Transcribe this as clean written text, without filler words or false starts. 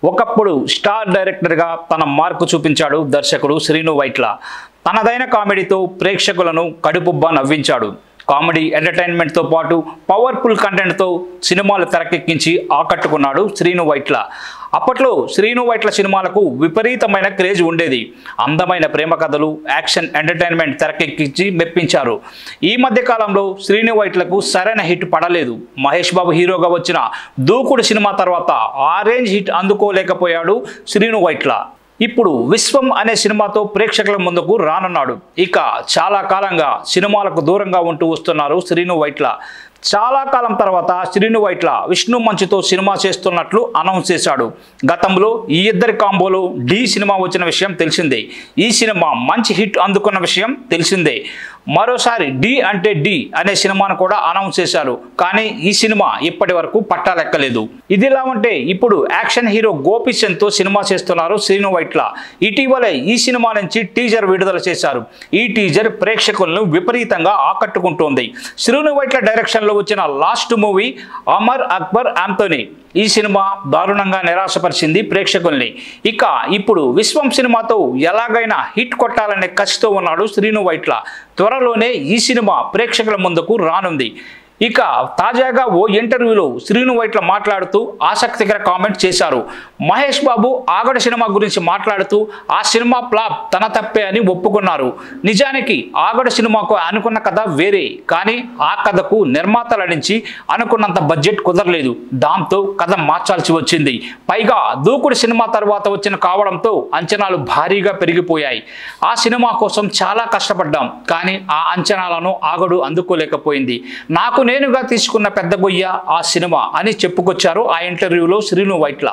ఒకప్పుడు స్టార్ డైరెక్టర్గా తన మార్కు చూపించాడు దర్శకుడు శ్రీను వైట్ల. తనదైన కామెడీతో ప్రేక్షకులను కడుపుబ్బా నవ్వించాడు. కామెడీ ఎంటర్టైన్మెంట్తో పాటు పవర్ఫుల్ కంటెంట్తో సినిమాలు తెరకెక్కించి ఆకట్టుకున్నాడు శ్రీను వైట్ల. అప్పట్లో శ్రీను వైట్ల సినిమాలకు విపరీతమైన క్రేజ్ ఉండేది. అందమైన ప్రేమ కథలు, యాక్షన్ ఎంటర్టైన్మెంట్ తెరకెక్కించి మెప్పించారు. ఈ మధ్య కాలంలో శ్రీను వైట్లకు సరైన హిట్ పడలేదు. మహేష్ బాబు హీరోగా వచ్చిన దూకుడు సినిమా తర్వాత ఆరెంజ్ హిట్ అందుకోలేకపోయాడు శ్రీను వైట్ల. ఇప్పుడు విశ్వం అనే సినిమాతో ప్రేక్షకుల ముందుకు రానున్నాడు. ఇక చాలా కాలంగా సినిమాలకు దూరంగా ఉంటూ వస్తున్నారు శ్రీను వైట్ల. చాలా కాలం తర్వాత శ్రీను వైట్ల విష్ణు మంచుతో సినిమా చేస్తున్నట్లు అనౌన్స్ చేశాడు. గతంలో ఈ ఇద్దరి కాంబోలో డి సినిమా వచ్చిన విషయం తెలిసిందే. ఈ సినిమా మంచి హిట్ అందుకున్న విషయం తెలిసిందే. మరోసారి డి అంటే డి అనే సినిమాను కూడా అనౌన్స్ చేశారు. కానీ ఈ సినిమా ఇప్పటి వరకు పట్టాలెక్కలేదు. ఇదిలా ఉంటే ఇప్పుడు యాక్షన్ హీరో గోపీచంద్తో సినిమా చేస్తున్నారు శ్రీను వైట్ల. ఇటీవలే ఈ సినిమా నుంచి టీజర్ విడుదల చేశారు. ఈ టీజర్ ప్రేక్షకులను విపరీతంగా ఆకట్టుకుంటోంది. శ్రీను వైట్ల డైరెక్షన్లో వచ్చిన last movie Amar Akbar Anthony ఈ సినిమా దారుణంగా నిరాశపరిచింది ప్రేక్షకుల్ని. ఇక ఇప్పుడు విశ్వం సినిమాతో ఎలాగైనా హిట్ కొట్టాలనే కసితో ఉన్నాడు శ్రీను వైట్ల. త్వరలోనే ఈ సినిమా ప్రేక్షకుల ముందుకు రానుంది. ఇక తాజాగా ఓ ఇంటర్వ్యూలో శ్రీను వైట్ల మాట్లాడుతూ ఆసక్తికర కామెంట్ చేశారు. మహేష్ బాబు ఆగడు సినిమా గురించి మాట్లాడుతూ ఆ సినిమా ఫ్లాప్ తన తప్పే అని ఒప్పుకున్నారు. నిజానికి ఆగడు సినిమాకు అనుకున్న కథ వేరే, కానీ ఆ కథకు నిర్మాతల నుంచి అనుకున్నంత బడ్జెట్ కుదరలేదు. దాంతో కథ మార్చాల్సి వచ్చింది. పైగా దూకుడు సినిమా తర్వాత వచ్చిన కావడంతో అంచనాలు భారీగా పెరిగిపోయాయి. ఆ సినిమా కోసం చాలా కష్టపడ్డాం, కానీ ఆ అంచనాలను ఆగడు అందుకోలేకపోయింది. నాకు నేనుగా తీసుకున్న పెద్ద గొయ్య ఆ సినిమా అని చెప్పుకొచ్చారు ఆ ఇంటర్వ్యూలో శ్రీను వైట్ల.